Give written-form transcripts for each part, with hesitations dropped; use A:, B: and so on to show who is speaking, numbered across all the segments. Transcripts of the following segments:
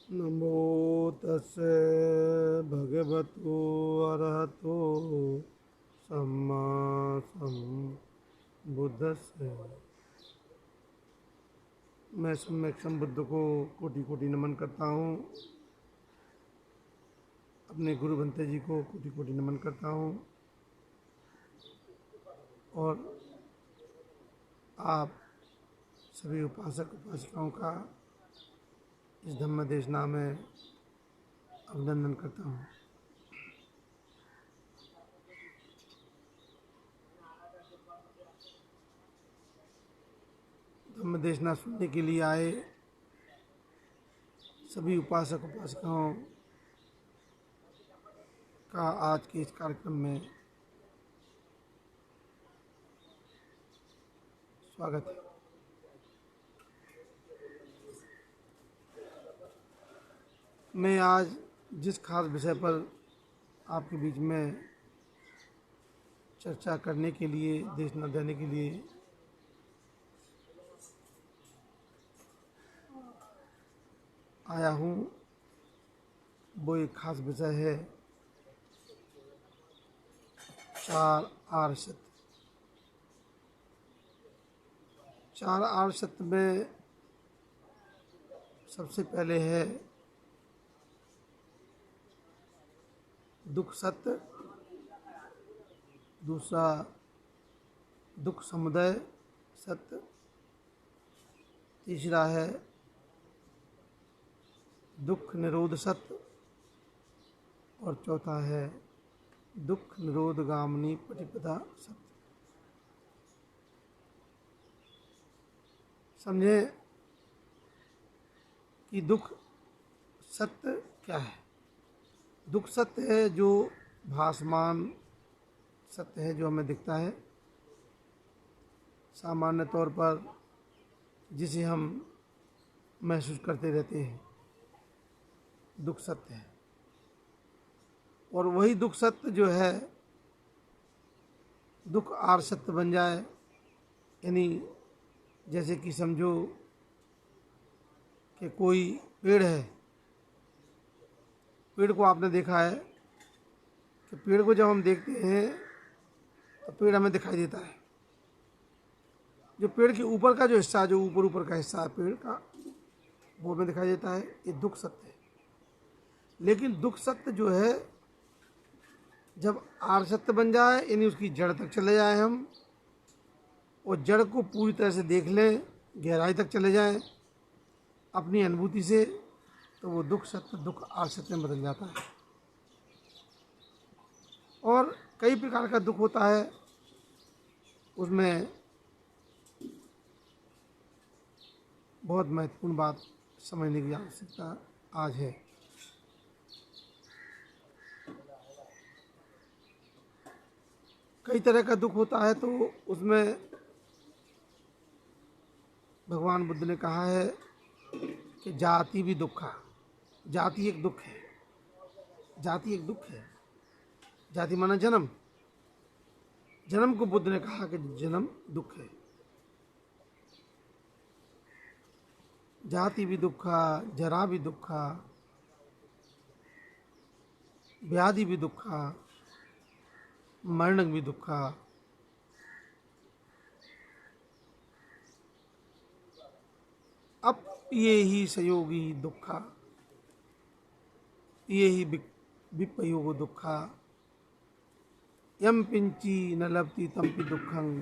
A: नमो तस्से भगवतो अरहतो सम्मा सम्बुद्धस्से। मैं सम्यक संबुद्ध को कोटि कोटि नमन करता हूँ। अपने गुरु बंते जी को कोटि कोटि नमन करता हूँ। और आप सभी उपासक उपासिकाओं का इस धम्म देशना में अभिनंदन करता हूँ। धम्म देशना सुनने के लिए आए सभी उपासक उपासिकाओं का आज के इस कार्यक्रम में स्वागत है। मैं आज जिस खास विषय पर आपके बीच में चर्चा करने के लिए, देशना देने के लिए आया हूँ, वो एक खास विषय है चार आर्य सत्य। चार आर्य सत्य में सबसे पहले है दुख सत्य, दूसरा दुख समुदय सत्य, तीसरा है दुख निरोध सत्य और चौथा है दुख निरोध गामिनी प्रतिपदा सत्य। समझे कि दुख सत्य क्या है। दुख सत्य है जो भासमान सत्य है, जो हमें दिखता है सामान्य तौर पर, जिसे हम महसूस करते रहते हैं, दुख सत्य है। और वही दुख सत्य जो है दुख आर्य सत्य बन जाए। यानी जैसे कि समझो कि कोई पेड़ है, पेड़ को आपने देखा है कि पेड़ को जब हम देखते हैं तो पेड़ हमें दिखाई देता है। जो पेड़ के ऊपर का जो हिस्सा, जो ऊपर ऊपर का हिस्सा है पेड़ का, वो हमें दिखाई देता है। ये दुख सत्य है। लेकिन दुख सत्य जो है जब आर्य सत्य बन जाए, यानी उसकी जड़ तक चले जाए हम, और जड़ को पूरी तरह से देख लें, गहराई तक चले जाएं अपनी अनुभूति से, तो वो दुख सत्य दुख आर्य सत्य में बदल जाता है। और कई प्रकार का दुख होता है, उसमें बहुत महत्वपूर्ण बात समझने की आवश्यकता आज है। कई तरह का दुख होता है, तो उसमें भगवान बुद्ध ने कहा है कि जाति भी दुखा। जाति एक दुख है। जाति एक दुख है। जाति माना जन्म। जन्म को बुद्ध ने कहा कि जन्म दुख है। जाति भी दुखा, जरा भी दुखा, व्याधि भी दुखा, मरण भी दुखा। अब ये ही संयोगी दुखा, ये ही विपयोग दुखा, यम पिंची न लभती तमपि दुखं,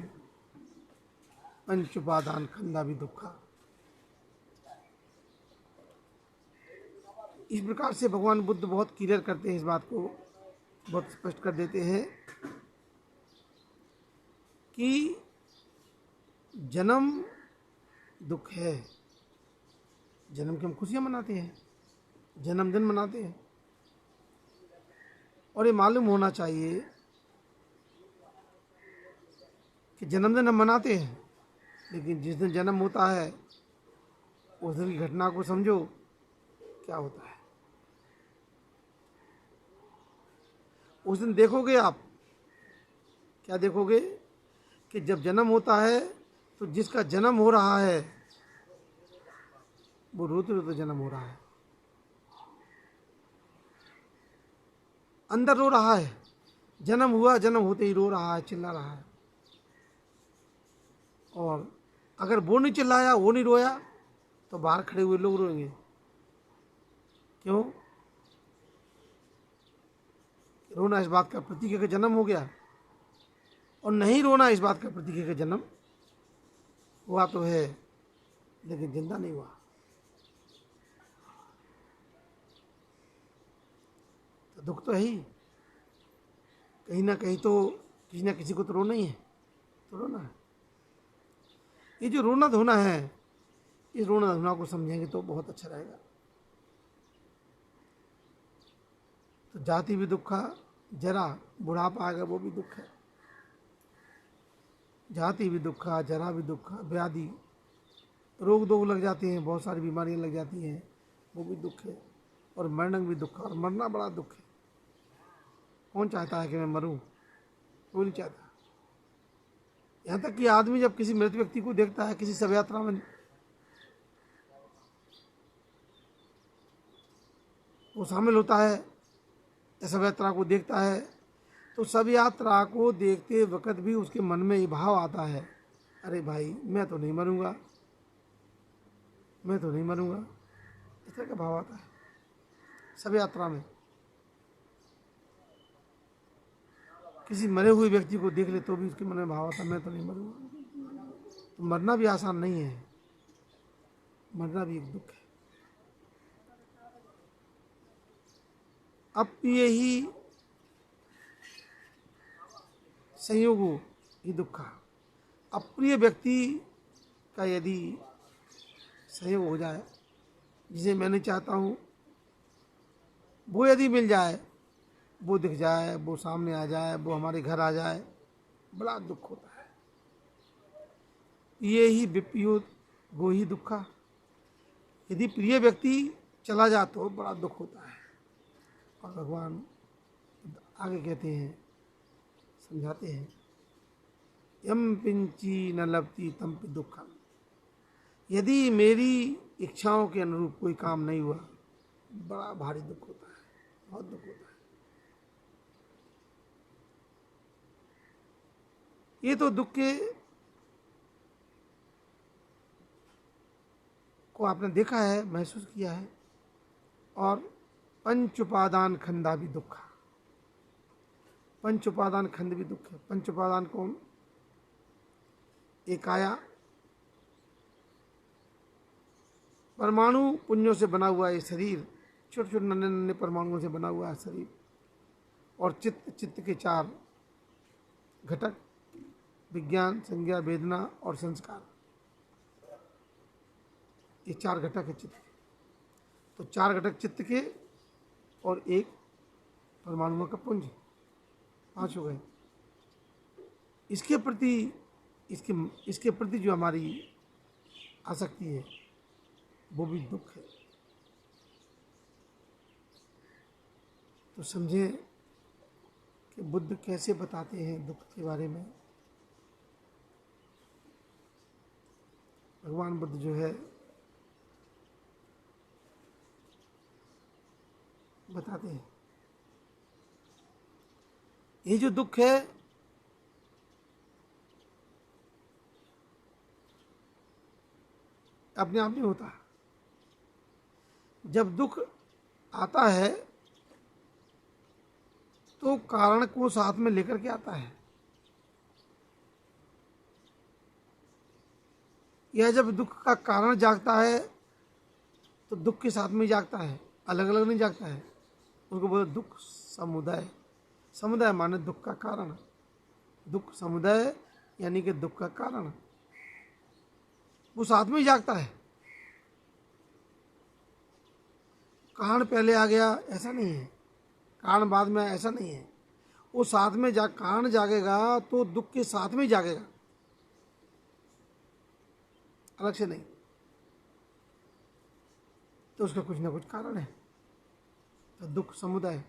A: पंच उपादान खंदा भी दुखा। इस प्रकार से भगवान बुद्ध बहुत क्लियर करते हैं, इस बात को बहुत स्पष्ट कर देते हैं कि जन्म दुख है। जन्म की हम खुशियां मनाते हैं, जन्मदिन मनाते हैं, और ये मालूम होना चाहिए कि जन्मदिन हम मनाते हैं, लेकिन जिस दिन जन्म होता है उस दिन की घटना को समझो क्या होता है। उस दिन देखोगे आप, क्या देखोगे कि जब जन्म होता है तो जिसका जन्म हो रहा है वो रोते रोते जन्म हो रहा है। अंदर रो रहा है, जन्म हुआ, जन्म होते ही रो रहा है, चिल्ला रहा है। और अगर वो नहीं चिल्लाया, वो नहीं रोया, तो बाहर खड़े हुए लोग रोएंगे। क्यों? रोना इस बात का प्रतीक है कि जन्म हो गया, और नहीं रोना इस बात का प्रतीक है कि जन्म हुआ तो है लेकिन जिंदा नहीं हुआ। तो दुख तो है ही, कहीं ना कहीं तो किसी ना किसी को तो रोना ही है, तो रोना है। ये जो रोना धोना है, इस रोना धोना को समझेंगे तो बहुत अच्छा रहेगा। तो जाति भी दुख है, जरा बुढ़ापा आ गया वो भी दुख है। जाति भी दुख है, जरा भी दुख है, व्याधि रोग दोग लग जाते हैं, बहुत सारी बीमारियां लग जाती हैं, वो भी दुख है। और मरण भी दुख है, और मरना बड़ा दुख है। कौन चाहता है कि मैं मरूं? कोई नहीं चाहता। यहाँ तक कि आदमी जब किसी मृत व्यक्ति को देखता है, किसी शव यात्रा में वो शामिल होता है, शव यात्रा को देखता है, तो शव यात्रा को देखते वक्त भी उसके मन में ये भाव आता है, अरे भाई मैं तो नहीं मरूंगा, मैं तो नहीं मरूंगा। इस तरह का भाव आता है शव यात्रा में। किसी मरे हुए व्यक्ति को देख ले तो भी उसके मन में भाव आता है, मैं तो नहीं मरूंगा। तो मरना भी आसान नहीं है, मरना भी एक दुख है। अब यही संयोगो ही दुख है। अप्रिय व्यक्ति का यदि संयोग हो जाए, जिसे मैं नहीं चाहता हूँ, वो यदि मिल जाए, वो दिख जाए, वो सामने आ जाए, वो हमारे घर आ जाए, बड़ा दुख होता है। ये ही विप्यो गो ही दुखा। यदि प्रिय व्यक्ति चला जाए तो बड़ा दुख होता है। और भगवान आगे कहते हैं, समझाते हैं, यम पिंची न लभती तम पि दुखम। यदि मेरी इच्छाओं के अनुरूप कोई काम नहीं हुआ, बड़ा भारी दुख होता है, बहुत दुख होता है। ये तो दुख के को आपने देखा है, महसूस किया है। और पंच उपादान खंडा भी दुख है। पंच उपादान खंड भी दुख है। पंच उपादान कौन? एक आया, परमाणु पुंजों से बना हुआ ये शरीर, छोटे छोटे नन्हे नन्हे परमाणुओं से बना हुआ है शरीर। और चित्त, चित्त के चार घटक, विज्ञान, संज्ञा, वेदना और संस्कार, ये चार घटक है चित्त के। तो चार घटक चित्त के और एक परमाणुओं का पुंज, पांच हो गए। इसके प्रति जो हमारी आसक्ति है, वो भी दुख है। तो समझें कि बुद्ध कैसे बताते हैं दुख के बारे में। भगवान बुद्ध जो है बताते हैं, ये जो दुख है, अपने आप नहीं होता। जब दुख आता है तो कारण को साथ में लेकर के आता है, यह जब दुख का कारण जागता है तो दुख के साथ में जागता है, अलग अलग नहीं जागता है। उसको बोलते दुख समुदाय। समुदाय माने दुख का कारण, दुख समुदाय यानी कि दुख का कारण, वो साथ में ही जागता है। कारण पहले आ गया ऐसा नहीं है, कारण बाद में ऐसा नहीं है। वो साथ में कारण जागेगा तो दुख के साथ में ही जागेगा, अलग से नहीं। तो उसका कुछ ना कुछ कारण है। तो दुख समुदाय,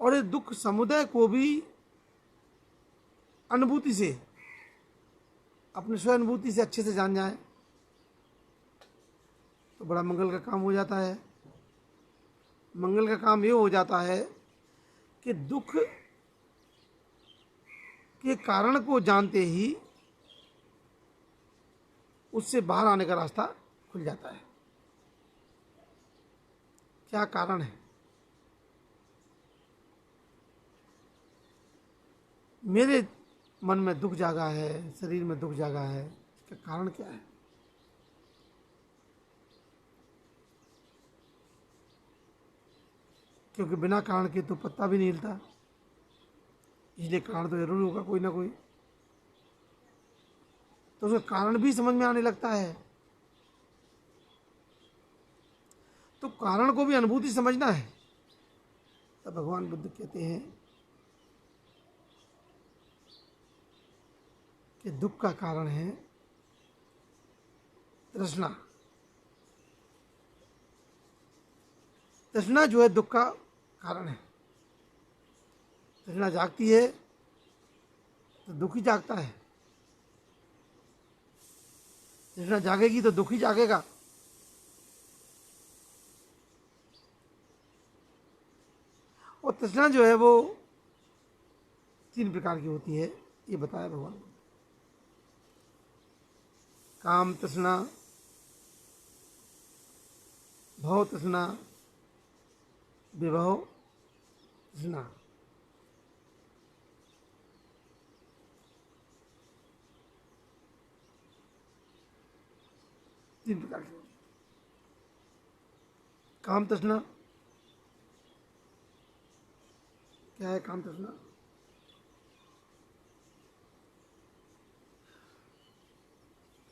A: और इस दुख समुदाय को भी अनुभूति से, अपनी स्व अनुभूति से अच्छे से जान जाए तो बड़ा मंगल का काम हो जाता है। मंगल का काम ये हो जाता है कि दुख के कारण को जानते ही उससे बाहर आने का रास्ता खुल जाता है। क्या कारण है? मेरे मन में दुख जागा है, शरीर में दुख जागा है, इसका कारण क्या है? क्योंकि बिना कारण के तो पत्ता भी नहीं हिलता, इसलिए कारण तो जरूर होगा कोई ना कोई। तो उसका कारण भी समझ में आने लगता है। तो कारण को भी अनुभूति समझना है। तब भगवान बुद्ध कहते हैं कि दुख का कारण है तृष्णा। तृष्णा जो है दुख का कारण है। तृष्णा जागती है तो दुख ही जागता है। तृष्णा जागेगी तो दुख ही जागेगा। और तृष्णा जो है वो 3 प्रकार की होती है, ये बताया भगवान। काम तृष्णा, भव तृष्णा, विभव तृष्णा। तीन प्रकार की होती है। काम तृष्णा क्या है? काम तृष्णा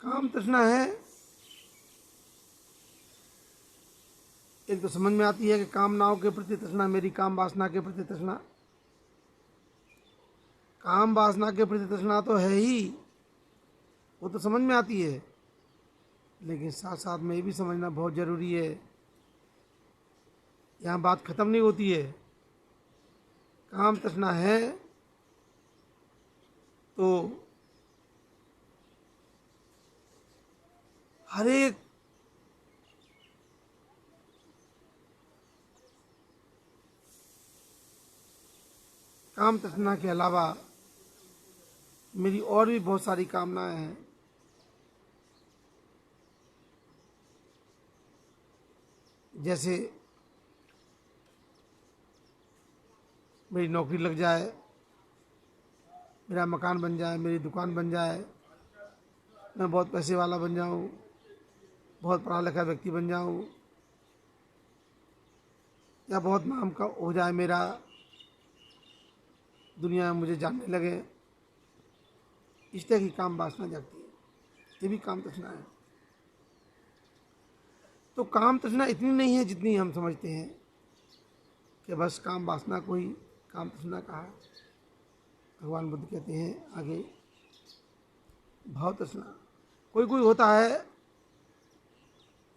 A: काम तृष्णा है, एक तो समझ में आती है कि कामनाओं के प्रति तृष्णा, मेरी काम वासना के प्रति तृष्णा। काम वासना के प्रति तृष्णा तो है ही, वो तो समझ में आती है, लेकिन साथ साथ में ये भी समझना बहुत जरूरी है। यहाँ बात खत्म नहीं होती है। काम तृष्णा है तो हर एक काम तृष्णा के अलावा मेरी और भी बहुत सारी कामनाएं हैं। जैसे मेरी नौकरी लग जाए, मेरा मकान बन जाए, मेरी दुकान बन जाए, मैं बहुत पैसे वाला बन जाऊं, बहुत पढ़ा लिखा व्यक्ति बन जाऊं, या बहुत नाम का हो जाए मेरा, दुनिया में मुझे जानने लगे। इस तरह की काम वासना जागती है, ये भी काम तृष्णा है। तो काम तृष्णा इतनी नहीं है जितनी हम समझते हैं कि बस काम वासना को ही काम तृष्णा कहा। भगवान बुद्ध कहते हैं आगे, भाव तृष्णा। कोई कोई होता है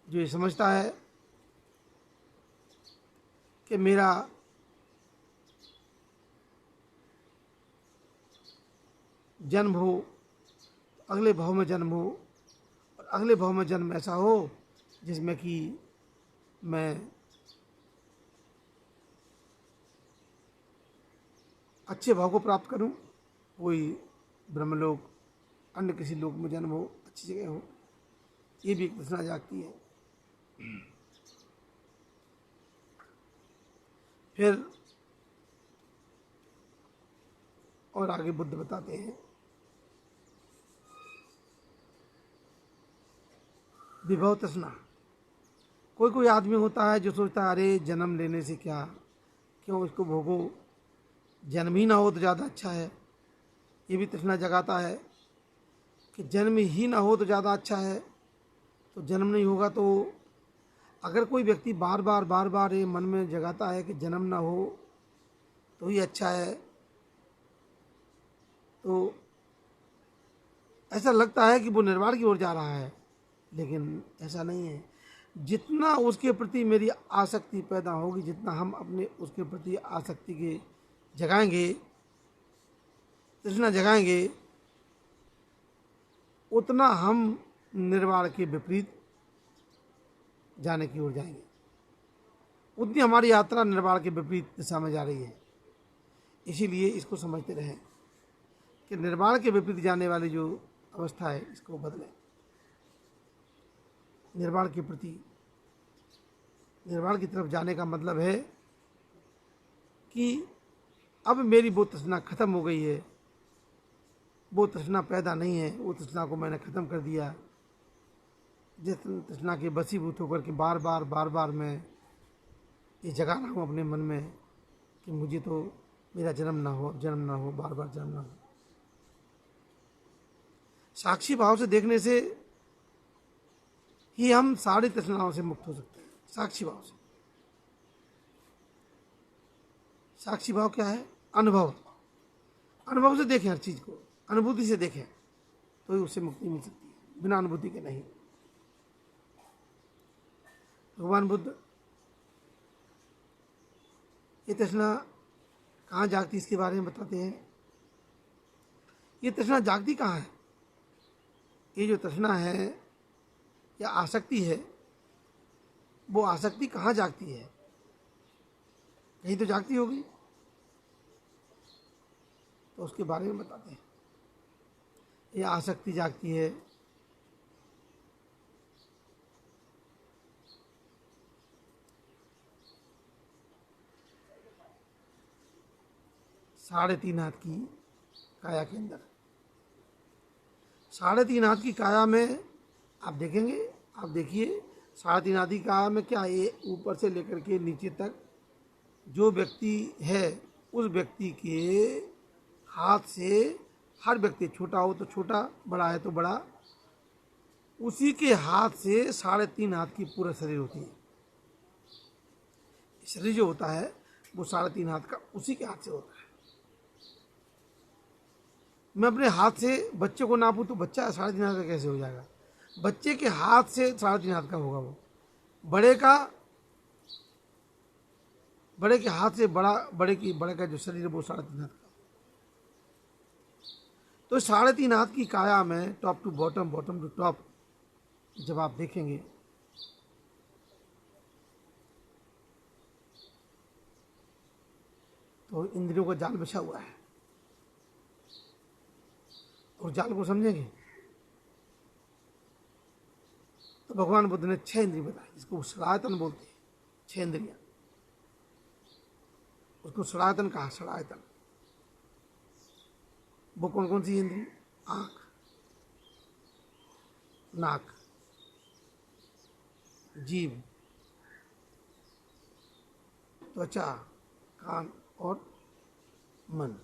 A: जो ये समझता है कि मेरा जन्म हो, अगले भाव में जन्म हो, और अगले भाव में जन्म ऐसा हो जिसमें कि मैं अच्छे भाव को प्राप्त करूं, कोई ब्रह्मलोक, अन्य किसी लोक में जन्म हो, अच्छी जगह हो। ये भी एक तृष्णा जागती है। फिर और आगे बुद्ध बताते हैं विभव तृष्णा। कोई कोई आदमी होता है जो सोचता है अरे जन्म लेने से क्या, क्यों इसको भोगो, जन्म ही ना हो तो ज़्यादा अच्छा है। ये भी तृष्णा जगाता है कि जन्म ही ना हो तो ज़्यादा अच्छा है। तो जन्म नहीं होगा तो अगर कोई व्यक्ति बार बार ये मन में जगाता है कि जन्म ना हो तो ही अच्छा है, तो ऐसा लगता है कि वो निर्वाण की ओर जा रहा है, लेकिन ऐसा नहीं है। जितना उसके प्रति मेरी आसक्ति पैदा होगी, जितना हम अपने उसके प्रति आसक्ति के जगाएंगे, तृष्णा जगाएंगे, उतना हम निर्वाण के विपरीत जाने की ओर जाएंगे। उतनी हमारी यात्रा निर्वाण के विपरीत दिशा में जा रही है। इसीलिए इसको समझते रहें कि निर्वाण के विपरीत जाने वाली जो अवस्था है इसको बदलें। निर्वाण के प्रति, निर्वाण की तरफ जाने का मतलब है कि अब मेरी वो तृष्णा खत्म हो गई है, वो तृष्णा पैदा नहीं है, वो तृष्णा को मैंने खत्म कर दिया। जिस तृष्णा के वशीभूत होकर के बार बार मैं ये जगा रहा हूँ अपने मन में कि मुझे तो मेरा जन्म ना हो, जन्म ना हो, बार बार जन्म ना हो। साक्षी भाव से देखने से ही हम सारी तृष्णाओं से मुक्त हो सकते हैं। साक्षी भाव से। साक्षी भाव क्या है? अनुभव। अनुभव से देखें हर चीज को, अनुभूति से देखें तो ही उससे मुक्ति मिल सकती है, बिना अनुभूति के नहीं। भगवान बुद्ध ये तृष्णा कहाँ जागती इसके बारे में बताते हैं। ये तृष्णा जागती कहाँ है? ये जो तृष्णा है या आसक्ति है, वो आसक्ति कहाँ जागती है? कहीं तो जागती होगी, तो उसके बारे में बताते हैं। ये आसक्ति जागती है साढ़े तीन हाथ की काया के अंदर। साढ़े तीन हाथ की काया में आप देखेंगे, आप देखिए साढ़े तीन हाथ की काया में क्या, ये ऊपर से लेकर के नीचे तक जो व्यक्ति है उस व्यक्ति के हाथ से, हर व्यक्ति छोटा हो तो छोटा, बड़ा है तो बड़ा, उसी के हाथ से साढ़े तीन हाथ की पूरा शरीर होती है। शरीर जो होता है वो साढ़े तीन हाथ का उसी के हाथ से होता है। मैं अपने हाथ से बच्चे को नापूं तो बच्चा साढ़े तीन हाथ का कैसे हो जाएगा? बच्चे के हाथ से साढ़े तीन हाथ का होगा वो। बड़े के हाथ से बड़े का जो शरीर है वो साढ़े तीन हाथ का। तो साढ़े तीन हाथ की काया में top to bottom, bottom to top जब आप देखेंगे तो इंद्रियों का जाल बिछा हुआ है। और जाल को समझेंगे तो भगवान बुद्ध ने 6 इंद्रिय बताई, जिसको षडायतन बोलते हैं। 6 इंद्रियां, उसको षडायतन कहा। षडायतन वो कौन कौन सी इंद्रिय? आंख, नाक, जीभ, त्वचा, कान और मन।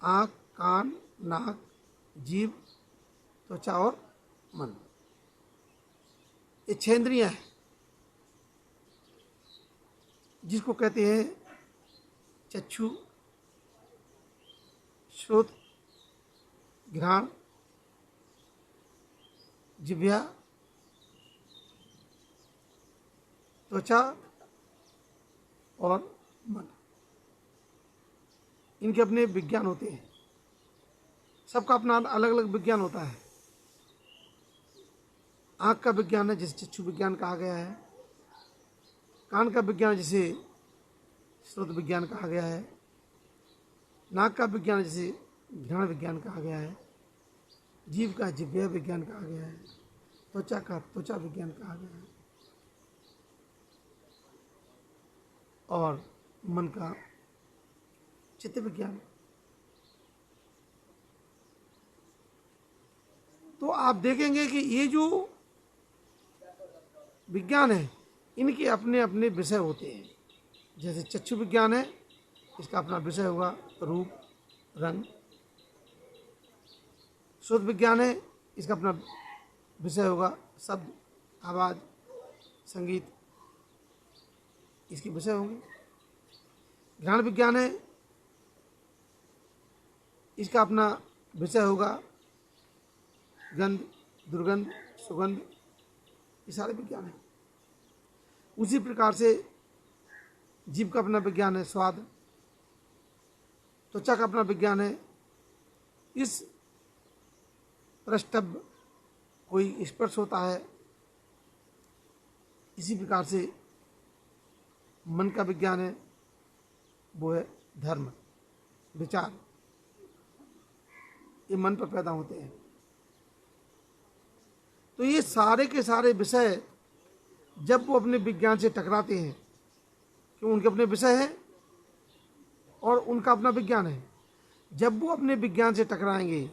A: आंख, कान, नाक, जीभ, त्वचा और मन, ये 6 इंद्रियां हैं, जिसको कहते हैं चक्षु, श्रोत, घ्राण, जिह्वा, त्वचा और मन। इनके अपने विज्ञान होते हैं, सबका अपना अलग अलग विज्ञान होता है। आँख का विज्ञान है जिसे चक्षु विज्ञान कहा गया है। कान का विज्ञान जिसे श्रोत विज्ञान कहा गया है। नाक का विज्ञान जिसे घ्राण विज्ञान कहा गया है। जीभ का जिह्वा विज्ञान कहा गया है। त्वचा का त्वचा विज्ञान कहा गया है। और मन का चित्त विज्ञान। तो आप देखेंगे कि ये जो विज्ञान है इनके अपने अपने विषय होते हैं। जैसे चक्षु विज्ञान है, इसका अपना विषय होगा रूप, रंग। श्रोत विज्ञान है, इसका अपना विषय होगा शब्द, आवाज, संगीत, इसके विषय होंगे। घ्राण विज्ञान है, इसका अपना विषय होगा गंध, दुर्गंध, सुगंध, ये सारे विज्ञान है। उसी प्रकार से जीभ का अपना विज्ञान है स्वाद। त्वचा का अपना विज्ञान है इस प्रष्टभ, कोई स्पर्श होता है। इसी प्रकार से मन का विज्ञान है, वो है धर्म, विचार, ये मन पर पैदा होते हैं। तो ये सारे के सारे विषय जब वो अपने विज्ञान से टकराते हैं, क्यों, उनके अपने विषय हैं और उनका अपना विज्ञान है, जब वो अपने विज्ञान से टकराएंगे,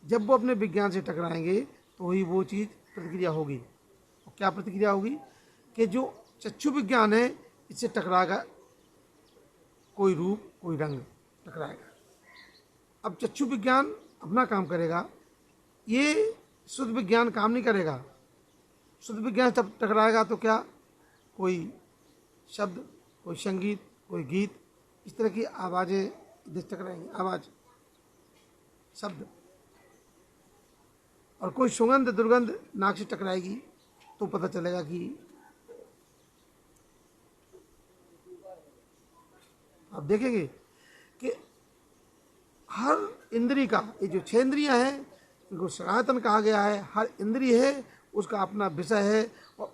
A: जब वो अपने विज्ञान से टकराएंगे तो ही वो चीज़ प्रतिक्रिया होगी। और क्या प्रतिक्रिया होगी कि जो चक्षु विज्ञान है इससे टकराएगा कोई रूप, कोई रंग टकराएगा। अब चक्षु विज्ञान अपना काम करेगा, ये शुद्ध विज्ञान काम नहीं करेगा। शुद्ध विज्ञान तब टकराएगा तो क्या, कोई शब्द, कोई संगीत, कोई गीत, इस तरह की आवाज़ें इधर टकराएंगी, आवाज़, शब्द, और कोई सुगंध दुर्गंध नाक से टकराएगी तो पता चलेगा कि आप देखेंगे कि हर इंद्री का, ये जो 6 इंद्रियां हैं इनको सनातन कहा गया है, हर इंद्रिय है उसका अपना विषय है और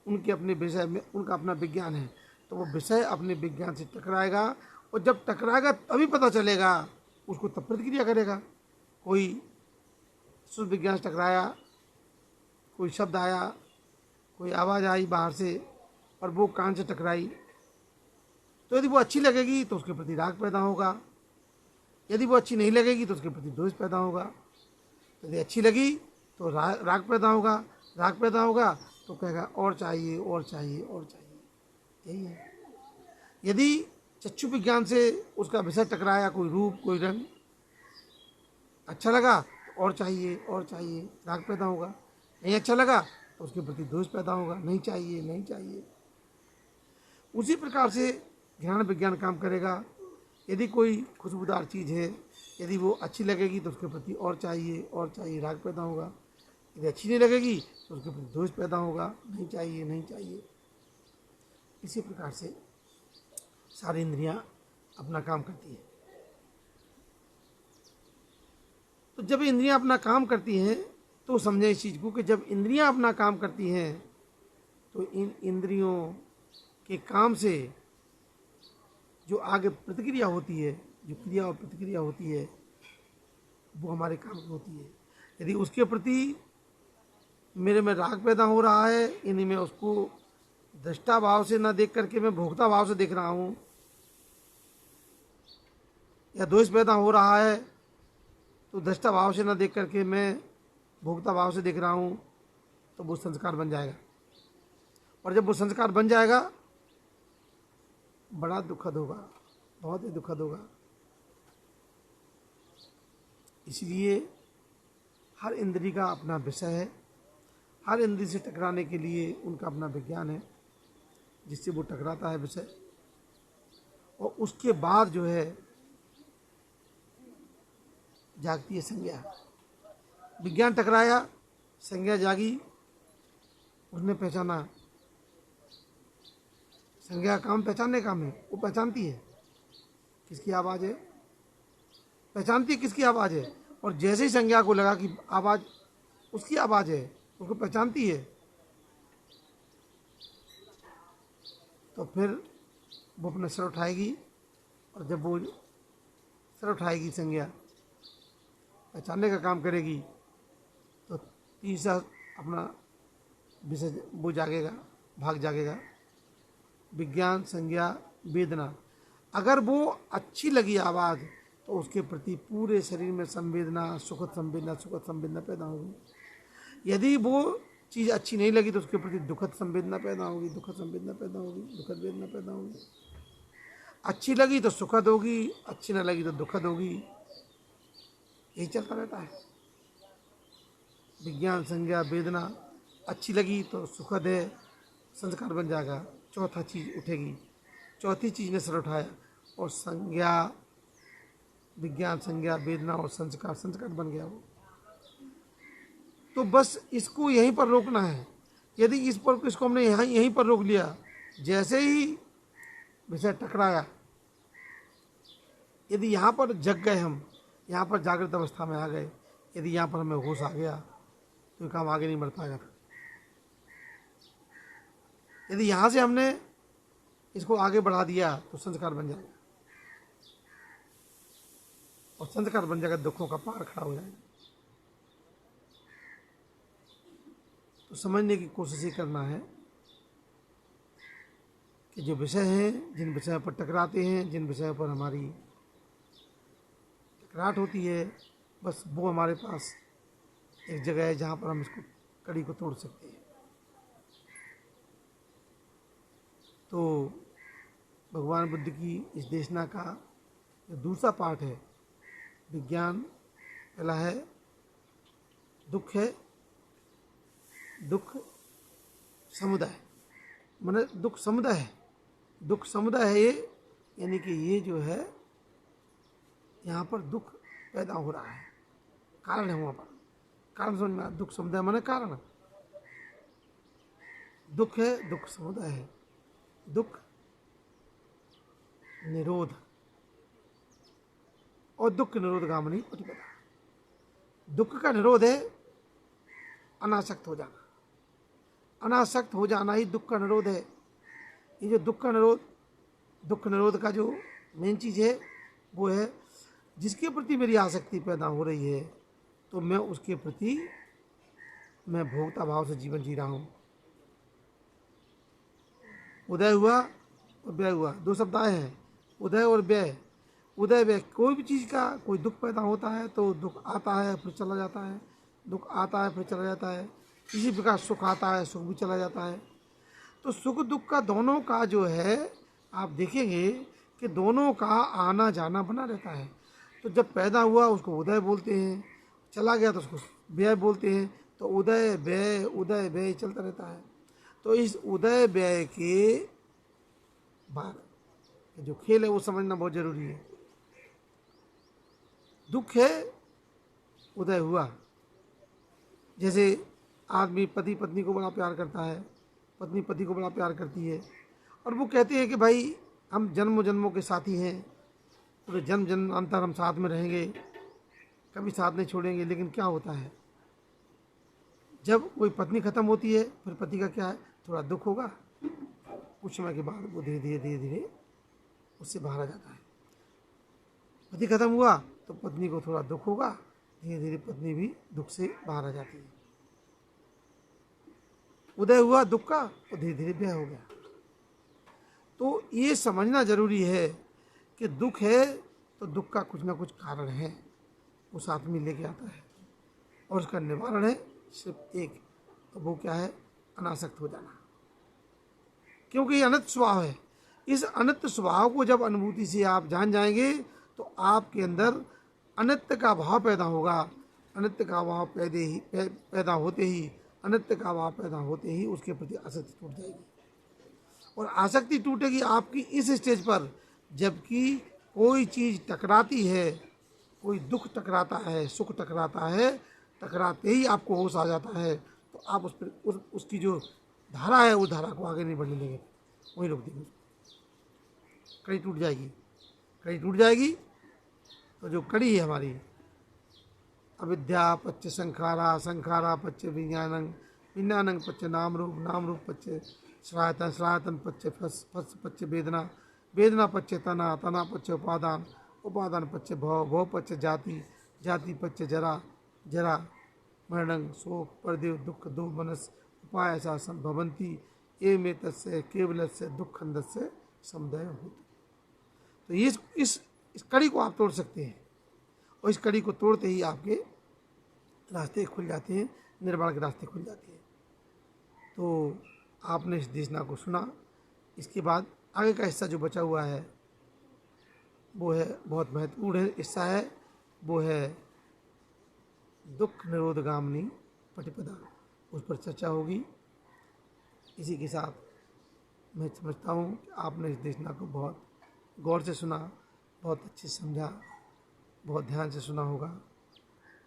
A: उनके अपने विषय में उनका अपना विज्ञान है। तो वो विषय अपने विज्ञान से टकराएगा और जब टकराएगा तभी पता चलेगा, उसको तब प्रतिक्रिया करेगा। कोई शुद्ध विज्ञान से टकराया, कोई शब्द आया, कोई आवाज़ आई बाहर से और वो कान से टकराई, तो यदि वो अच्छी लगेगी तो उसके प्रति राग पैदा होगा, यदि वो अच्छी नहीं लगेगी तो उसके प्रति द्वेष पैदा होगा। यदि अच्छी लगी तो राग पैदा होगा, राग पैदा होगा तो कहेगा और चाहिए और चाहिए और चाहिए, यही है। यदि चक्षु विज्ञान से उसका विषय टकराया, कोई रूप, कोई रंग, अच्छा लगा तो और चाहिए और चाहिए, राग पैदा होगा। नहीं अच्छा लगा तो उसके प्रति द्वेष पैदा होगा, नहीं चाहिए नहीं चाहिए। उसी प्रकार से ज्ञान विज्ञान काम करेगा। यदि कोई खुशबूदार चीज़ है, यदि वो अच्छी लगेगी तो उसके प्रति और चाहिए, राग पैदा होगा। यदि अच्छी नहीं लगेगी तो उसके प्रति द्वेष पैदा होगा, नहीं चाहिए नहीं चाहिए। इसी प्रकार से सारी इंद्रियां अपना काम करती हैं। तो जब इंद्रियां अपना काम करती हैं तो समझें इस चीज़ को कि जब इंद्रियां अपना काम करती हैं तो इन इंद्रियों के काम से जो आगे प्रतिक्रिया होती है, जो क्रिया और प्रतिक्रिया होती है, वो हमारे काम की होती है। यदि उसके प्रति मेरे में राग पैदा हो रहा है, यानी मैं उसको दृष्टा भाव से न देख करके मैं भोक्ता भाव से देख रहा हूँ, या द्वेष पैदा हो रहा है तो दृष्टा भाव से न देख करके मैं भोक्ता भाव से देख रहा हूँ, तो वो संस्कार बन जाएगा। और जब वो संस्कार बन जाएगा बड़ा दुखद होगा, बहुत ही दुखद होगा। इसलिए हर इंद्री का अपना विषय है, हर इंद्री से टकराने के लिए उनका अपना विज्ञान है जिससे वो टकराता है विषय। और उसके बाद जो है जागती है संज्ञा। विज्ञान टकराया, संज्ञा जागी, उसने पहचाना। संज्ञा काम पहचानने का है, वो पहचानती है किसकी आवाज़ है, पहचानती है किसकी आवाज़ है। और जैसे ही संज्ञा को लगा कि आवाज़ उसकी आवाज़ है, उसको पहचानती है, तो फिर वो अपना सिर उठाएगी। और जब वो सिर उठाएगी, संज्ञा पहचानने का काम करेगी, तो तीसरा अपना विषय वो जागेगा, भाग जागेगा। विज्ञान, संज्ञा, वेदना, अगर वो अच्छी लगी आवाज़ तो उसके प्रति पूरे शरीर में संवेदना, सुखद संवेदना पैदा होगी। यदि वो चीज़ अच्छी नहीं लगी तो उसके प्रति दुखद संवेदना पैदा होगी, दुखद वेदना पैदा होगी। अच्छी लगी तो सुखद होगी, अच्छी न लगी तो दुखद होगी। यही चलता रहता है। विज्ञान, संज्ञा, वेदना, अच्छी लगी तो सुखद है, संस्कार बन जाएगा। चौथा चीज़ उठेगी, चौथी चीज़ ने सर उठाया और संज्ञा, विज्ञान, संज्ञा, वेदना और संस्कार बन गया वो। तो बस इसको यहीं पर रोकना है। यदि इसको हमने यहीं पर रोक लिया, जैसे ही विषय टकराया, यदि यहाँ पर जग गए, हम यहाँ पर जागृत अवस्था में आ गए, यदि यहाँ पर हमें होश आ गया तो काम आगे नहीं बढ़ पाएगा। यदि यहाँ से हमने इसको आगे बढ़ा दिया तो संस्कार बन जाएगा, और संस्कार बन जाएगा दुखों का पार खड़ा हो जाएगा। तो समझने की कोशिश ही करना है कि जो विषय हैं, जिन विषयों पर टकराते हैं, जिन विषयों पर हमारी टकराहट होती है, बस वो हमारे पास एक जगह है जहाँ पर हम इसको कड़ी को तोड़ सकते हैं। तो भगवान बुद्ध की इस देशना का जो दूसरा पार्ट है, विज्ञान, पहला है दुख है, दुख समुदाय, माने दुख समुदाय है, दुख समुदाय है ये, यानी कि ये जो है यहाँ पर दुख पैदा हो रहा है, कारण है वहाँ पर, कारण समझ में, दुख समुदाय माने कारण, दुख है, दुख समुदाय है, दुख निरोध, और दुख निरोध गामनी प्रतिपदा। दुख का निरोध है अनासक्त हो जाना, अनासक्त हो जाना ही दुख का निरोध है। ये जो दुख निरोध का जो मेन चीज़ है वो है जिसके प्रति मेरी आसक्ति पैदा हो रही है, तो मैं उसके प्रति मैं भोक्ता भाव से जीवन जी रहा हूँ। उदय हुआ और व्यय हुआ, दो शब्द आए हैं, उदय और व्यय। उदय व्यय, कोई भी चीज़ का कोई दुख पैदा होता है तो दुख आता है फिर चला जाता है, दुख आता है फिर चला जाता है। इसी प्रकार सुख आता है, सुख भी चला जाता है। तो सुख दुख का दोनों का जो है आप देखेंगे कि दोनों का आना जाना बना रहता है। तो जब पैदा हुआ उसको उदय बोलते हैं, चला गया तो उसको व्यय बोलते हैं। तो उदय व्यय चलता रहता है। तो इस उदय व्यय के बाद जो खेल है वो समझना बहुत जरूरी है। दुख है, उदय हुआ, जैसे आदमी पति पत्नी को बड़ा प्यार करता है, पत्नी पति को बड़ा प्यार करती है, और वो कहते हैं कि भाई हम जन्मों जन्मों के साथी हैं, पूरे जन्म जन्मांतर हम साथ में रहेंगे, कभी साथ नहीं छोड़ेंगे। लेकिन क्या होता है, जब कोई पत्नी खत्म होती है फिर पति का क्या है, थोड़ा दुख होगा, कुछ समय के बाद वो धीरे धीरे उससे बाहर आ जाता है। पति खत्म हुआ तो पत्नी को थोड़ा दुख होगा, धीरे धीरे पत्नी भी दुख से बाहर आ जाती है। उदय हुआ दुख का तो धीरे धीरे व्यय हो गया। तो ये समझना जरूरी है कि दुख है तो दुख का कुछ ना कुछ कारण है, वो साथ में लेके आता है, और उसका निवारण है सिर्फ एक, तो वो क्या है, अनासक्त हो जाना। क्योंकि ये अनित्य स्वभाव है। इस अनित्य स्वभाव को जब अनुभूति से आप जान जाएंगे तो आपके अंदर अनित्य का भाव पैदा होगा। अनित्य का भाव पैदा होते ही अनित्य का भाव पैदा होते ही उसके प्रति आसक्ति टूट जाएगी। और आसक्ति टूटेगी आपकी इस स्टेज पर, जबकि कोई चीज़ टकराती है, कोई दुख टकराता है, सुख टकराता है, टकराते ही आपको होश आ जाता है, तो आप उस पर उसकी जो धारा है उस धारा को आगे नहीं बढ़ने देंगे, वही रोक देंगे। कड़ी टूट जाएगी, कड़ी टूट जाएगी। तो जो कड़ी है हमारी, अविद्या पच्च संखारा, संखारा पच्च विज्ञानं, विज्ञानं पच्च नाम रूप पच्च श्रायतन, श्रायतन पच्च फस पच्च वेदना, वेदना पच्च तना, तना पच्च उपादान, उपादान पच्च भव, भव पच्च जाति, जाति पच्च जरा, जरा मरणं शोक परदेव दुख दो मनस उपाय ऐसा संभवंती ए में तस्य केवलस्य दुखंदस्य समुदय होती। तो ये इस कड़ी को आप तोड़ सकते हैं, और इस कड़ी को तोड़ते ही आपके रास्ते खुल जाते हैं, निर्वाण के रास्ते खुल जाते हैं। तो आपने इस देशना को सुना, इसके बाद आगे का हिस्सा जो बचा हुआ है वो है बहुत महत्वपूर्ण हिस्सा है, वो है दुख निरोधगामिनी प्रतिपदा, उस पर चर्चा होगी। इसी के साथ मैं समझता हूँ कि आपने इस देशना को बहुत गौर से सुना, बहुत अच्छे से समझा, बहुत ध्यान से सुना होगा।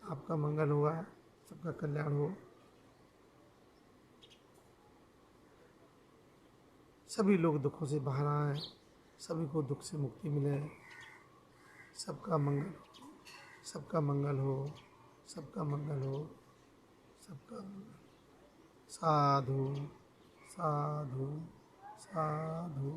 A: आपका मंगल होगा, सबका कल्याण हो। सभी लोग दुखों से बाहर आएं, सभी को दुख से मुक्ति मिले। सबका मंगल, सबका मंगल हो, सबका मंगल हो, सबका मंगल। साधु साधु साधु।